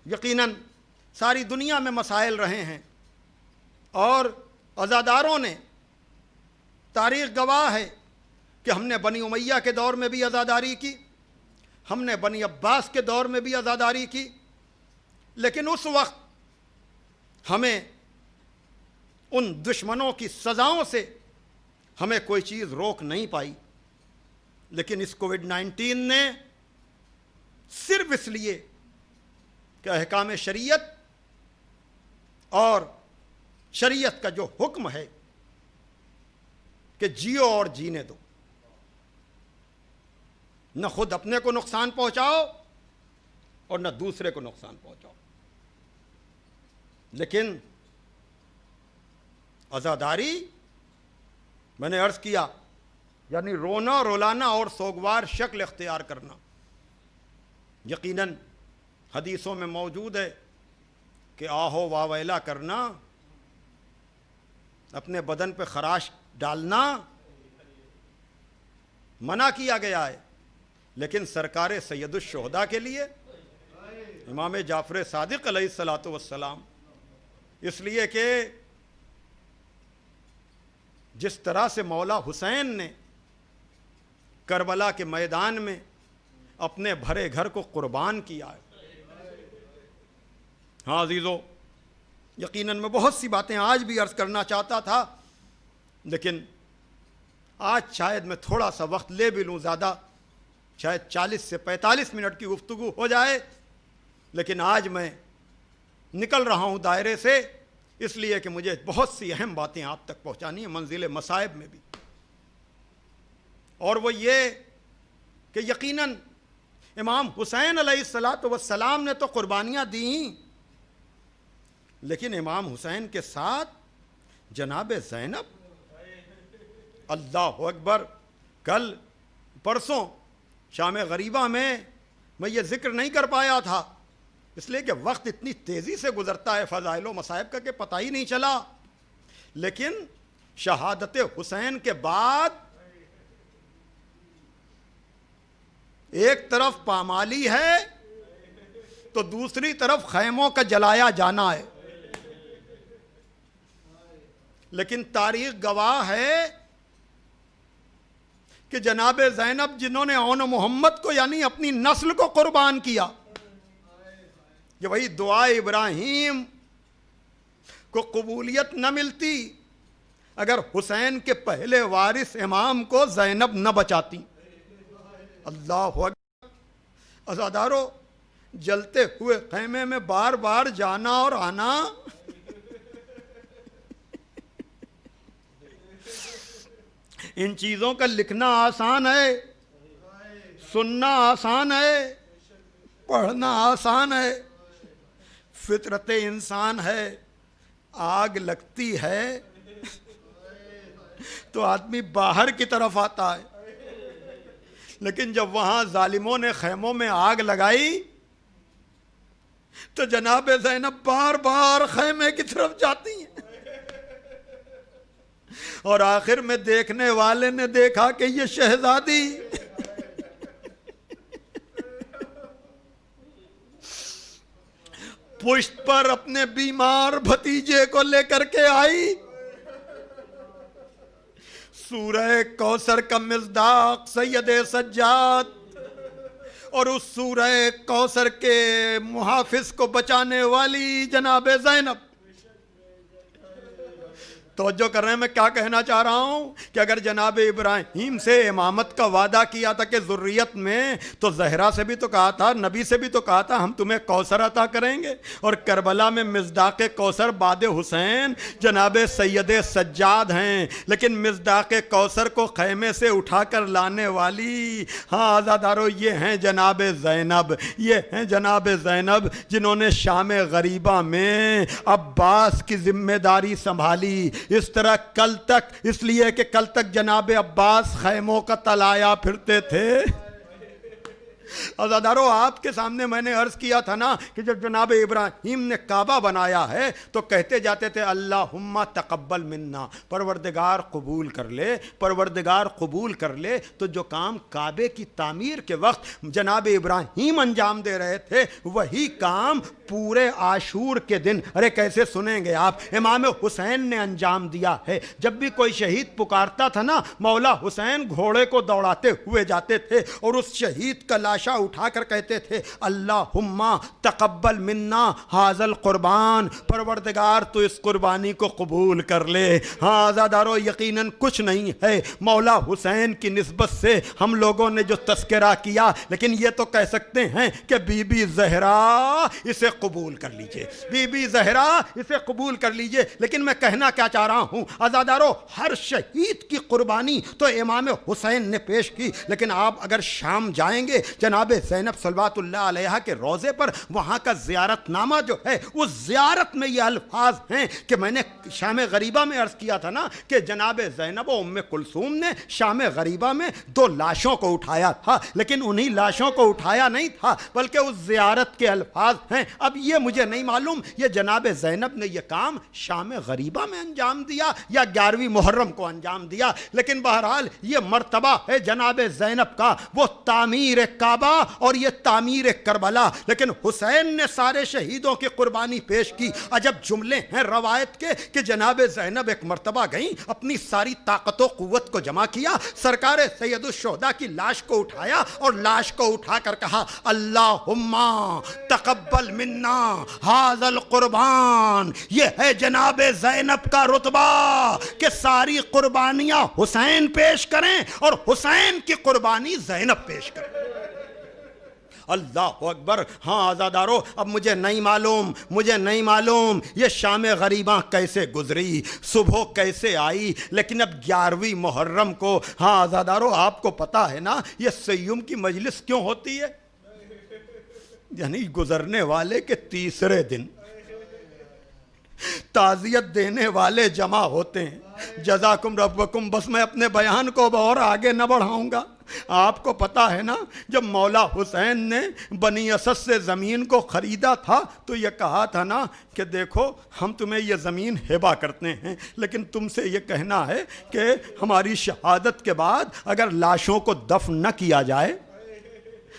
یقیناً ساری دنیا میں مسائل رہے ہیں، اور عزاداروں نے، تاریخ گواہ ہے کہ ہم نے بنی امیہ کے دور میں بھی عزاداری کی، ہم نے بنی عباس کے دور میں بھی عزاداری کی، لیکن اس وقت ہمیں ان دشمنوں کی سزاؤں سے ہمیں کوئی چیز روک نہیں پائی۔ لیکن اس کووڈ-19 نے صرف اس لیے کہ احکام شریعت اور شریعت کا جو حکم ہے کہ جیو اور جینے دو، نہ خود اپنے کو نقصان پہنچاؤ اور نہ دوسرے کو نقصان پہنچاؤ، لیکن عزاداری میں نے عرض کیا یعنی رونا، رولانا اور سوگوار شکل اختیار کرنا۔ یقیناً حدیثوں میں موجود ہے کہ آہو واویلا کرنا، اپنے بدن پہ خراش ڈالنا منع کیا گیا ہے، لیکن سرکار سید الشہداء کے لیے، امام جعفر صادق علیہ السلام، اس لیے کہ جس طرح سے مولا حسین نے کربلا کے میدان میں اپنے بھرے گھر کو قربان کیا ہے۔ ہاں عزیزو، یقیناً میں بہت سی باتیں آج بھی عرض کرنا چاہتا تھا، لیکن آج شاید میں تھوڑا سا وقت لے بھی لوں زیادہ، شاید 40 سے 45 منٹ کی گفتگو ہو جائے، لیکن آج میں نکل رہا ہوں دائرے سے اس لیے کہ مجھے بہت سی اہم باتیں آپ تک پہنچانی ہیں منزل مصائب میں بھی، اور وہ یہ کہ یقیناً امام حسین علیہ السلام نے تو قربانیاں دیں، لیکن امام حسین کے ساتھ جناب زینب، اللہ اکبر، کل پرسوں شام غریبہ میں یہ ذکر نہیں کر پایا تھا اس لیے کہ وقت اتنی تیزی سے گزرتا ہے فضائل و مصائب کا کہ پتہ ہی نہیں چلا، لیکن شہادت حسین کے بعد ایک طرف پامالی ہے تو دوسری طرف خیموں کا جلایا جانا ہے، لیکن تاریخ گواہ ہے کہ جناب زینب جنہوں نے اون محمد کو یعنی اپنی نسل کو قربان کیا، کہ وہی دعا ابراہیم کو قبولیت نہ ملتی اگر حسین کے پہلے وارث امام کو زینب نہ بچاتی۔ اللہ اکبر، عزادارو، جلتے ہوئے خیمے میں بار بار جانا اور آنا ان چیزوں کا لکھنا آسان ہے، سننا آسان ہے، پڑھنا آسان ہے، فطرت انسان ہے، آگ لگتی ہے تو آدمی باہر کی طرف آتا ہے، لیکن جب وہاں ظالموں نے خیموں میں آگ لگائی تو جناب زینب بار بار خیمے کی طرف جاتی ہیں، اور آخر میں دیکھنے والے نے دیکھا کہ یہ شہزادی پشت پر اپنے بیمار بھتیجے کو لے کر کے آئی، سورہ کوثر کا مصداق سید سجاد اور اس سورہ کوثر کے محافظ کو بچانے والی جناب زینب۔ توجہ کر رہے ہیں میں کیا کہنا چاہ رہا ہوں کہ اگر جناب ابراہیم سے امامت کا وعدہ کیا تھا کہ ذریت میں، تو زہرا سے بھی تو کہا تھا، نبی سے بھی تو کہا تھا ہم تمہیں کوثر عطا کریں گے، اور کربلا میں مصداق کوثر بعد حسین جناب سید سجاد ہیں، لیکن مصداق کوثر کو خیمے سے اٹھا کر لانے والی ہاں عزادارو یہ ہیں جناب زینب، یہ ہیں جناب زینب جنہوں نے شام غریبہ میں عباس کی ذمہ داری سنبھالی۔ اس طرح کل تک، اس لیے کہ کل تک جناب عباس خیموں کا تلایا پھرتے تھے۔ عزادارو آپ کے سامنے میں نے عرض کیا تھا نا کہ جب جناب ابراہیم نے کعبہ بنایا ہے تو کہتے جاتے تھے اللہم تقبل منا، پروردگار قبول کر لے، پروردگار قبول کر لے۔ تو جو کام کعبے کی تعمیر کے وقت جناب ابراہیم انجام دے رہے تھے وہی کام پورے عاشور کے دن، ارے کیسے سنیں گے آپ، امام حسین نے انجام دیا ہے۔ جب بھی کوئی شہید پکارتا تھا نا مولا حسین گھوڑے کو دوڑاتے ہوئے جاتے تھے اور اس شہید کا لاشا اٹھا کر کہتے تھے اللہم تقبل منا ھذا القربان، پروردگار تو اس قربانی کو قبول کر لے۔ ہاں عزادارو یقیناً کچھ نہیں ہے مولا حسین کی نسبت سے ہم لوگوں نے جو تذکرہ کیا، لیکن یہ تو کہہ سکتے ہیں کہ بی بی زہرا اسے قبول کر لیجئے، بی بی زہرا اسے قبول کر لیجئے۔ لیکن میں کہنا کیا چاہ رہا ہوں عزادارو، ہر شہید کی قربانی تو امام حسین نے پیش کی، لیکن آپ اگر شام جائیں گے جناب زینب صلوات اللہ علیہا کے روضے پر، وہاں کا زیارت نامہ جو ہے اس زیارت میں یہ الفاظ ہیں کہ میں نے شام غریبہ میں عرض کیا تھا نا کہ جناب زینب و ام کلثوم نے شام غریبہ میں 2 لاشوں کو اٹھایا تھا، لیکن انہی لاشوں کو اٹھایا نہیں تھا بلکہ اس زیارت کے الفاظ ہیں۔ اب یہ مجھے نہیں معلوم یہ جناب زینب نے یہ کام شام غریبہ میں انجام دیا یا 11ویں محرم کو انجام دیا، لیکن بہرحال یہ مرتبہ ہے جناب زینب کا، وہ تعمیر کعبہ کعبہ اور یہ تعمیر کربلا، لیکن حسین نے سارے شہیدوں کی قربانی پیش کی۔ عجب جملے ہیں روایت کے کہ جناب زینب ایک مرتبہ گئیں، اپنی ساری طاقت و قوت کو جمع کیا، سرکار سید الشہداء کی لاش کو اٹھایا اور لاش کو اٹھا کر کہا اللہم تقبل منا ھذا القربان۔ یہ ہے جناب زینب کا رتبہ کہ ساری قربانیاں حسین پیش کریں اور حسین کی قربانی زینب پیش کریں۔ اللہ اکبر۔ ہاں آزادارو، اب مجھے نہیں معلوم یہ شام غریباں کیسے گزری، صبح کیسے آئی، لیکن اب 11ویں محرم کو، ہاں آزادارو آپ کو پتا ہے نا یہ سیوم کی مجلس کیوں ہوتی ہے؟ یعنی گزرنے والے کے تیسرے دن تعزیت دینے والے جمع ہوتے ہیں۔ جزاکم ربکم۔ بس میں اپنے بیان کو اور آگے نہ بڑھاؤں گا۔ آپ کو پتا ہے نا جب مولا حسین نے بنی اسد سے زمین کو خریدا تھا تو یہ کہا تھا نا کہ دیکھو ہم تمہیں یہ زمین ہبہ کرتے ہیں، لیکن تم سے یہ کہنا ہے کہ ہماری شہادت کے بعد اگر لاشوں کو دفن نہ کیا جائے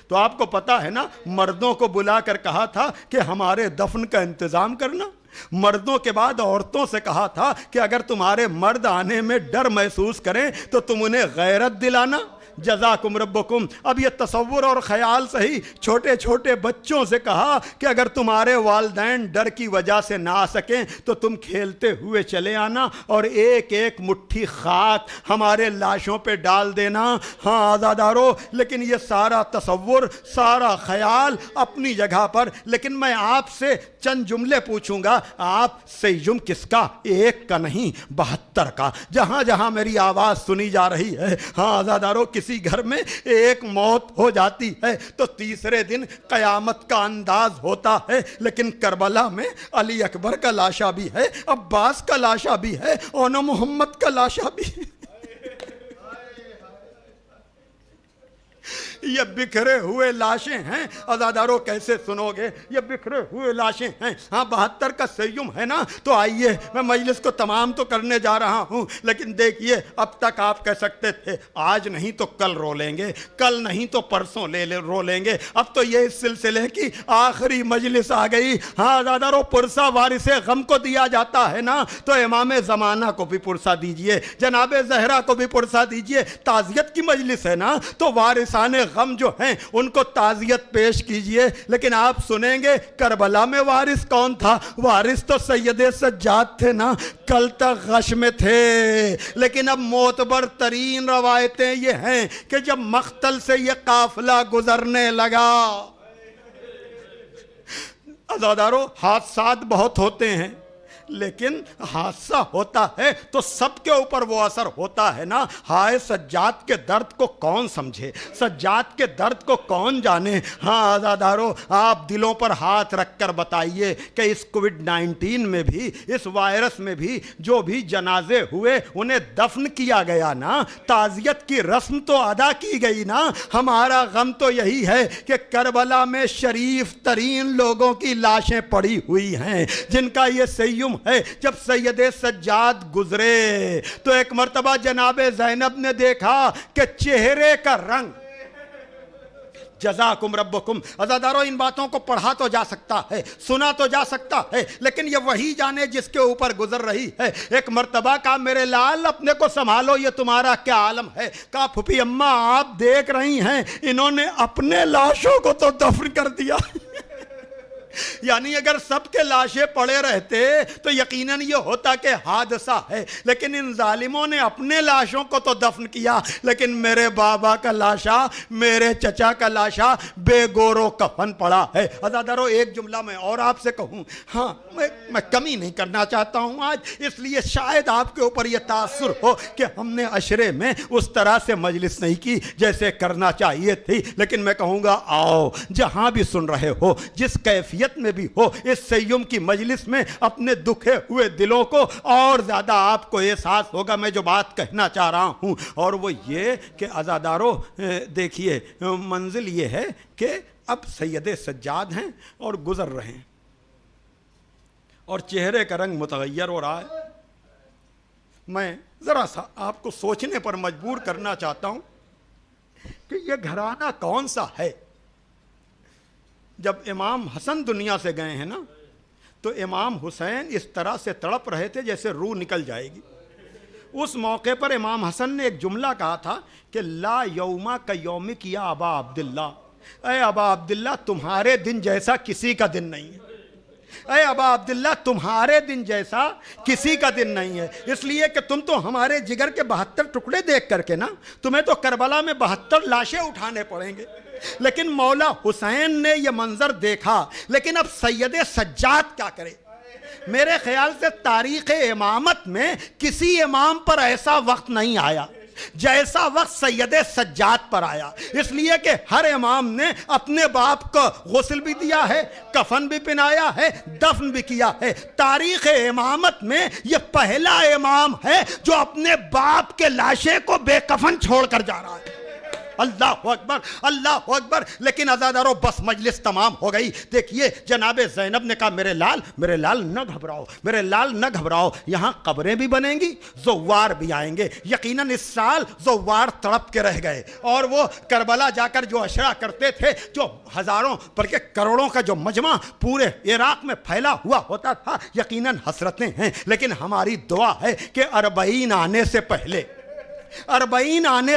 تو آپ کو پتا ہے نا مردوں کو بلا کر کہا تھا کہ ہمارے دفن کا انتظام کرنا۔ مردوں کے بعد عورتوں سے کہا تھا کہ اگر تمہارے مرد آنے میں ڈر محسوس کریں تو تم انہیں غیرت دلانا۔ جزاکم ربکم۔ اب یہ تصور اور خیال صحیح چھوٹے چھوٹے بچوں سے کہا کہ اگر تمہارے والدین ڈر کی وجہ سے نہ آ سکیں تو تم کھیلتے ہوئے چلے آنا اور ایک ایک مٹھی خاک ہمارے لاشوں پہ ڈال دینا۔ ہاں آزادارو، لیکن یہ سارا تصور، سارا خیال اپنی جگہ پر، لیکن میں آپ سے چند جملے پوچھوں گا۔ آپ سیوم کس کا؟ ایک کا نہیں 72 کا۔ جہاں جہاں میری آواز سنی جا رہی ہے، ہاں آزادارو، کسی گھر میں ایک موت ہو جاتی ہے تو تیسرے دن قیامت کا انداز ہوتا ہے، لیکن کربلا میں علی اکبر کا لاشا بھی ہے، عباس کا لاشا بھی ہے، اور محمد کا لاشا بھی ہے۔ یہ بکھرے ہوئے لاشیں ہیں عزادارو، کیسے سنو گے؟ یہ بکھرے ہوئے لاشیں ہیں۔ ہاں 72 کا سیوم ہے نا، تو آئیے میں مجلس کو تمام تو کرنے جا رہا ہوں، لیکن دیکھیے اب تک آپ کہہ سکتے تھے آج نہیں تو کل رو لیں گے، کل نہیں تو پرسوں رو لیں گے، اب تو یہ اس سلسلے کی آخری مجلس آ گئی۔ ہاں عزادارو، پرسہ وارث غم کو دیا جاتا ہے نا، تو امام زمانہ کو بھی پرسہ دیجئے، جناب زہرا کو بھی پرسہ دیجئے۔ تعزیت کی مجلس ہے نا، تو وارثان غم جو ہیں ان کو تعزیت پیش کیجئے۔ لیکن آپ سنیں گے کربلا میں وارث کون تھا؟ وارث تو سید سجاد تھے نا، کل تک غش میں تھے، لیکن اب معتبر ترین روایتیں یہ ہیں کہ جب مقتل سے یہ قافلہ گزرنے لگا، عزادارو حادثات بہت ہوتے ہیں، لیکن حادثہ ہوتا ہے تو سب کے اوپر وہ اثر ہوتا ہے نا۔ ہائے سجاد کے درد کو کون سمجھے، سجاد کے درد کو کون جانے۔ ہاں عزادارو، آپ دلوں پر ہاتھ رکھ کر بتائیے کہ اس کووڈ-19 میں بھی، اس وائرس میں بھی جو بھی جنازے ہوئے انہیں دفن کیا گیا نا، تعزیت کی رسم تو ادا کی گئی نا۔ ہمارا غم تو یہی ہے کہ کربلا میں شریف ترین لوگوں کی لاشیں پڑی ہوئی ہیں جن کا یہ سیوم ہے۔ جب سید سجاد گزرے تو ایک مرتبہ جناب زینب نے دیکھا کہ چہرے کا رنگ، جزاکم ربکم۔ عزادارو، ان باتوں کو پڑھا تو جا سکتا ہے، سنا تو جا سکتا ہے، لیکن یہ وہی جانے جس کے اوپر گزر رہی ہے۔ ایک مرتبہ کہا میرے لال اپنے کو سنبھالو، یہ تمہارا کیا عالم ہے؟ کہا پھوپھی اماں آپ دیکھ رہی ہیں انہوں نے اپنے لاشوں کو تو دفن کر دیا۔ یعنی اگر سب کے لاشیں پڑے رہتے تو یقیناً یہ ہوتا کہ حادثہ ہے، لیکن ان ظالموں نے اپنے لاشوں کو تو دفن کیا، لیکن میرے بابا کا لاشا، میرے چچا کا لاشا بے گور و کفن پڑا ہے۔ عزادارو، ایک جملہ میں اور آپ سے کہوں، ہاں میں کمی نہیں کرنا چاہتا ہوں آج، اس لیے شاید آپ کے اوپر یہ تاثر ہو کہ ہم نے عشرے میں اس طرح سے مجلس نہیں کی جیسے کرنا چاہیے تھی، لیکن میں کہوں گا آؤ جہاں بھی سن رہے ہو، جس کیفیت میں بھی ہو، اس سیوم کی مجلس میں اپنے دکھے ہوئے دلوں کو اور زیادہ آپ کو احساس ہوگا میں جو بات کہنا چاہ رہا ہوں، اور وہ یہ کہ عزادارو دیکھیے منزل یہ ہے کہ اب سید سجاد ہیں اور گزر رہے ہیں اور چہرے کا رنگ متغیر ہو رہا ہے۔ میں ذرا سا آپ کو سوچنے پر مجبور کرنا چاہتا ہوں کہ یہ گھرانہ کون سا ہے جب امام حسن دنیا سے گئے ہیں نا تو امام حسین اس طرح سے تڑپ رہے تھے جیسے روح نکل جائے گی. اس موقع پر امام حسن نے ایک جملہ کہا تھا کہ لا یوما کا یومک یا ابا عبداللہ، اے ابا عبداللہ تمہارے دن جیسا کسی کا دن نہیں ہے. اے ابا عبداللہ تمہارے دن جیسا کسی کا دن نہیں ہے. اس لیے کہ تم تو ہمارے جگر کے 72 ٹکڑے دیکھ کر کے نا تمہیں تو کربلا میں 72 لاشیں اٹھانے پڑیں گے. لیکن مولا حسین نے یہ منظر دیکھا. لیکن اب سید سجاد کیا کرے؟ میرے خیال سے تاریخ امامت میں کسی امام پر ایسا وقت نہیں آیا جیسا وقت سید سجاد پر آیا. اس لیے کہ ہر امام نے اپنے باپ کو غسل بھی دیا ہے، کفن بھی پہنایا ہے، دفن بھی کیا ہے. تاریخ امامت میں یہ پہلا امام ہے جو اپنے باپ کے لاشے کو بے کفن چھوڑ کر جا رہا ہے. اللہ اکبر، اللہ اکبر. لیکن عزادارو بس مجلس تمام ہو گئی. دیکھیے جناب زینب نے کہا میرے لال نہ گھبراؤ، میرے لال نہ گھبراؤ، یہاں قبریں بھی بنیں گی، زوار بھی آئیں گے. یقیناً اس سال زوار تڑپ کے رہ گئے اور وہ کربلا جا کر جو اشرا کرتے تھے، جو ہزاروں بلکہ کروڑوں کا جو مجمع پورے عراق میں پھیلا ہوا ہوتا تھا، یقیناً حسرتیں ہیں. لیکن ہماری دعا ہے کہ 40 آنے سے پہلے 40 آنے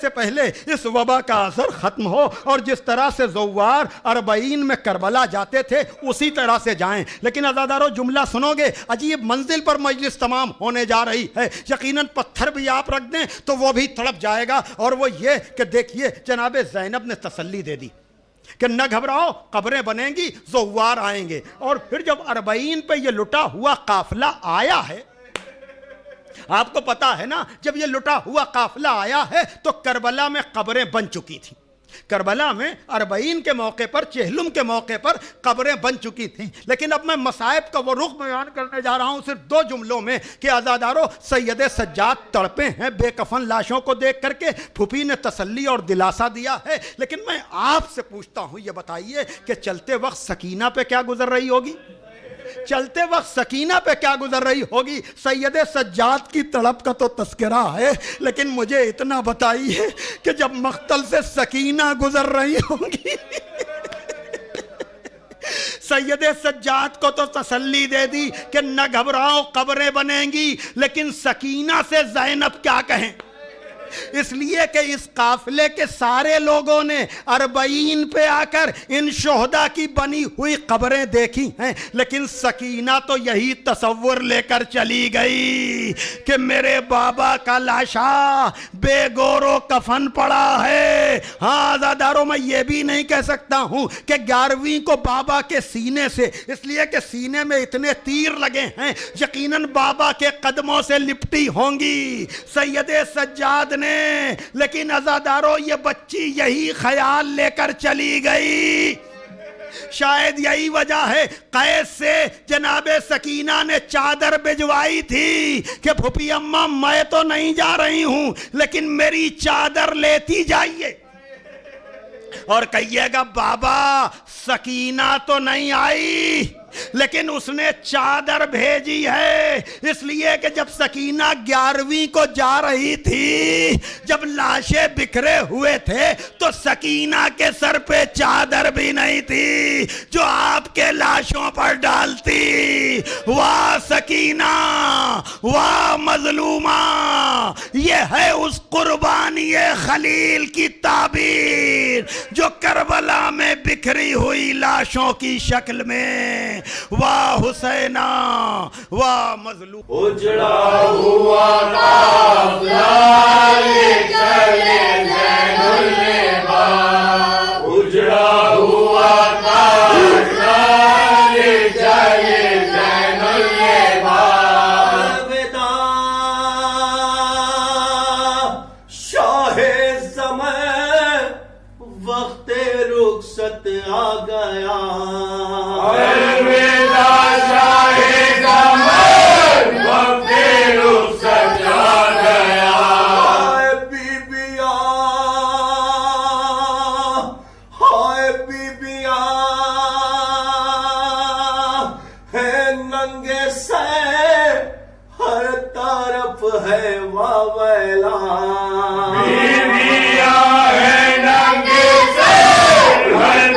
سے پہلے اس وبا کا اثر ختم ہو اور جس طرح سے زوار 40 میں کربلا جاتے تھے اسی طرح سے جائیں. لیکن عزادارو جملہ سنو گے، عجیب منزل پر مجلس تمام ہونے جا رہی ہے. یقیناً پتھر بھی آپ رکھ دیں تو وہ بھی تڑپ جائے گا. اور وہ یہ کہ دیکھیے جناب زینب نے تسلی دے دی کہ نہ گھبراؤ، قبریں بنیں گی، زوار آئیں گے. اور پھر جب 40 پہ یہ لٹا ہوا قافلہ آیا ہے، آپ کو پتا ہے نا جب یہ لٹا ہوا قافلہ آیا ہے تو کربلا میں قبریں بن چکی تھیں. کربلا میں 40 کے موقع پر، چہلم کے موقع پر قبریں بن چکی تھیں. لیکن اب میں مصائب کا وہ رخ بیان کرنے جا رہا ہوں صرف 2 جملوں میں کہ عزادارو سید سجاد تڑپے ہیں بے کفن لاشوں کو دیکھ کر کے. پھوپھی نے تسلی اور دلاسا دیا ہے. لیکن میں آپ سے پوچھتا ہوں، یہ بتائیے کہ چلتے وقت سکینہ پہ کیا گزر رہی ہوگی؟ چلتے وقت سکینہ پہ کیا گزر رہی ہوگی؟ سید سجاد کی تڑپ کا تو تذکرہ ہے، لیکن مجھے اتنا بتائیے کہ جب مقتل سے سکینہ گزر رہی ہوگی سید سجاد کو تو تسلی دے دی کہ نہ گھبراؤ قبریں بنیں گی. لیکن سکینہ سے زینب کیا کہیں؟ اس لیے کہ اس قافلے کے سارے لوگوں نے 40 پہ آ کر ان شہداء کی بنی ہوئی قبریں دیکھی ہیں. لیکن سکینہ تو یہی تصور لے کر چلی گئی کہ میرے بابا کا لاشا بے گور و کفن پڑا ہے. ہاں عزاداروں میں یہ بھی نہیں کہہ سکتا ہوں کہ 11ویں کو بابا کے سینے سے، اس لیے کہ سینے میں اتنے تیر لگے ہیں، یقیناً بابا کے قدموں سے لپٹی ہوں گی سید سجاد نے. لیکن عزادارو یہ بچی یہی خیال لے کر چلی گئی. شاید یہی وجہ ہے قیس سے جناب سکینہ نے چادر بھجوائی تھی کہ پھوپھی اماں میں تو نہیں جا رہی ہوں لیکن میری چادر لیتی جائیے اور کہیے گا بابا سکینہ تو نہیں آئی لیکن اس نے چادر بھیجی ہے. اس لیے کہ جب سکینہ 11ویں کو جا رہی تھی، جب لاشیں بکھرے ہوئے تھے تو سکینہ کے سر پہ چادر بھی نہیں تھی جو آپ کے لاشوں پر ڈالتی. واہ سکینہ، واہ مظلومہ، یہ ہے اس قربانی خلیل کی تعبیر جو کربلا میں بکھری ہوئی لاشوں کی شکل میں. واہ حسینہ، واہ مظلوم.
اجڑا ہوا قافلہ چلے زین العباد، اجڑا ہوا قافلہ چلے زین العباد. الوداع شاہ زمان، وقت رخصت آ گیا. ہے واویلا بیویا ہے ننگے سے ہر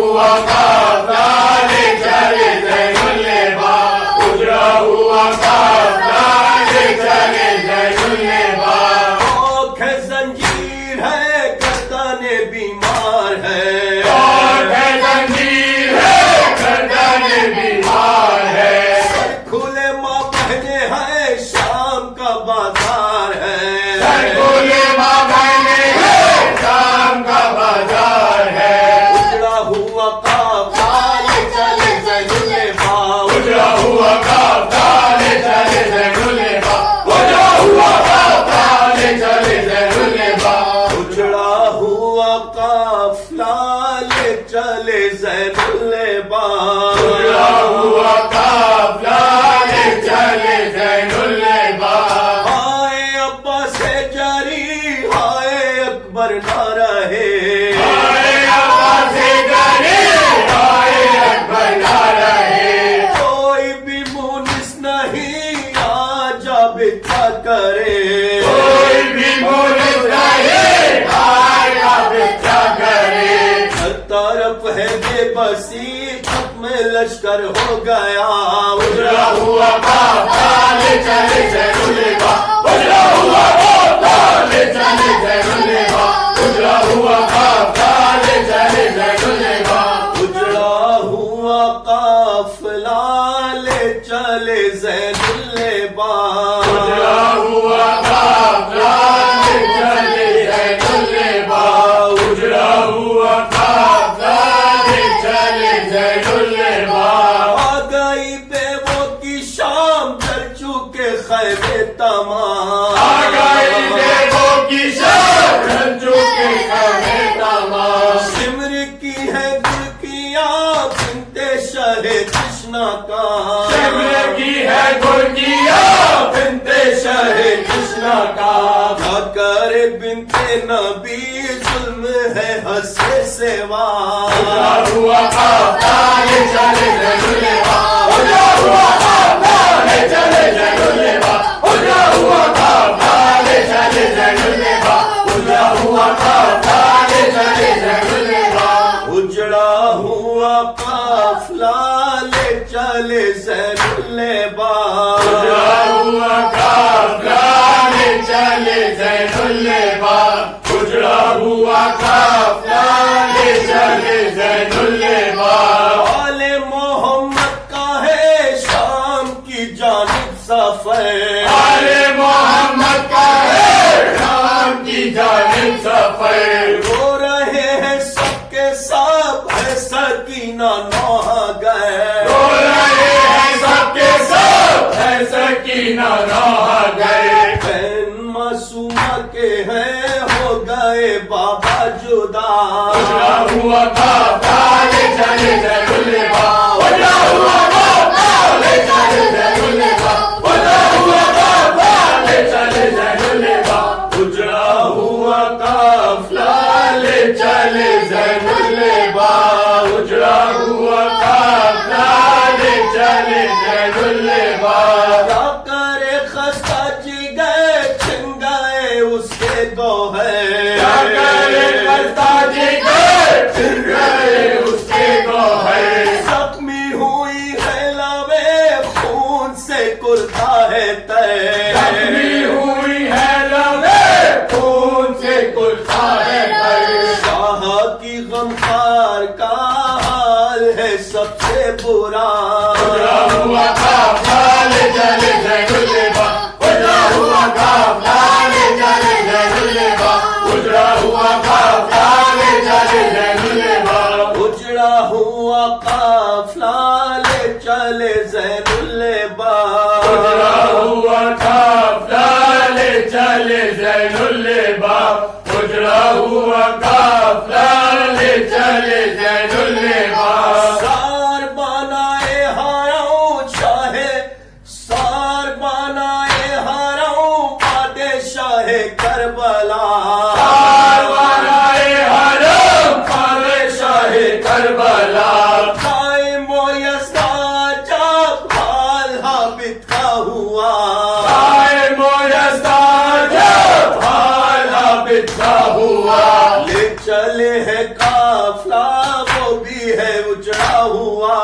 ہوا قافلہ لے چلے زین اللباس، اجڑا ہوا قافلہ لے چلے زین اللباس. آنکھ ہے زنجیر ہے گردن بیمار ہے، آنکھ ہے زنجیر ہے گردن بیمار ہے. سر کھلے ماں بہنے ہیں شام کا بازار ہے، سر کھلے ماں بہنے ہیں شام کا بازار ہے. اجڑا ہوا قافلہ لے چلے زین اللباس، اجڑا ہوا قافلہ لے چلے زین اللباس، اجڑا ہوا قافلہ لے چلے زین اللباس. اجڑا ہوا قافلہ لے چلے زین اللباس، اجڑا ہوا قافلہ لے چلے زین اللباس. ہائے عباس جری ہائے اکبر نہ رہے، ہائے عباس جری ہائے اکبر نہ رہے. کوئی بھی مونس نہیں آجا بچا کرے، کوئی بھی مونس نہیں آجا بچا کرے. ہر طرف ہے بے بسی چھت میں لشکر ہو گیا. اجڑا ہوا قافلہ لے چلے زین اللباس، اجڑا ہوا قافلہ لے چلے زین اللباس، اجڑا ہوا قافلہ لے چلے زین اللباس. اجڑا ہوا قافلہ لے چلے زین اللباس، اجڑا ہوا قافلہ لے چلے زین اللباس، اجڑا ہوا قافلہ لے چلے زین اللباس. آ گئی بیووں کی شام چل چکے خیمے تمام، آ گئی بیووں کی شام چل چکے خیمے تمام. سمر کی ہے گل کیا بنتے شہ تشنا کا، سمر کی ہے گل کیا بنتے شہ تشنا کا. نہ کرے بنتے نبی ظلم ہے حسے سوا. اجڑا ہوا قافلہ لے چلے زین اللباس، اجڑا ہوا قافلہ لے چلے زین اللباس، اجڑا ہوا قافلہ لے چلے زین اللباس، اجڑا ہوا قافلہ لے چلے زین اللباس. اجڑا ہوا قافلہ لے چلے زین اللباس، اجڑا ہوا قافلہ لے چلے زین اللباس، اجڑا ہوا قافلہ لے چلے زین اللباس. آل محمد کا ہے شام کی جانب سفر، آل محمد کا ہے شام کی جانب سفر. رو رہے ہیں سب کے سب ہے سکینہ نوحہ گئے، رو رہے ہیں سب کے سب ہے سکینہ نوحہ گئے. بہن معصومہ کے ہیں ہو گئے بابا جدا. اجڑا ہوا قافلہ لے چلے زین اللباس، اجڑا ہوا قافلہ لے چلے زین اللباس، اجڑا ہوا قافلہ لے چلے زین اللباس، اجڑا ہوا قافلہ لے چلے زین اللباس، اجڑا ہوا قافلہ لے چلے زین اللباس. کیا کرے خستہ جی گئے چھن گئے اس کے گوہر، کیا کرے خستہ جی گئے چھن گئے اس کے گوہر. زخمی ہوئی ہے لبے خون سے کرتا ہے تہ، زخمی ہوئی ہے لبے خون سے کرتا ہے تہ. شاہ کی غمخوار کا حال ہے سب سے برا. اجڑا ہوا قافلہ لے چلے زین اللباس، اجڑا ہوا قافلہ لے چلے زین اللباس، اجڑا ہوا قافلہ لے چلے زین اللباس، اجڑا ہوا قافلہ لے چلے زین اللباس، اجڑا ہوا قافلہ لے چلے زین اللباس، اجڑا ہوا قافلہ لے چلے زین اللباس. سار بنائے ہراؤں چاہے سار بنائے ہراؤں بادشاہ کربلا، سار بنائے ہراؤں بادشاہ کربلا. قائم و یسع جب حال حابت کا ہوا، قائم و یسع جب حال حابت کا ہوا. لے چلے ہے قافلہ وہ بھی ہے اجڑا ہوا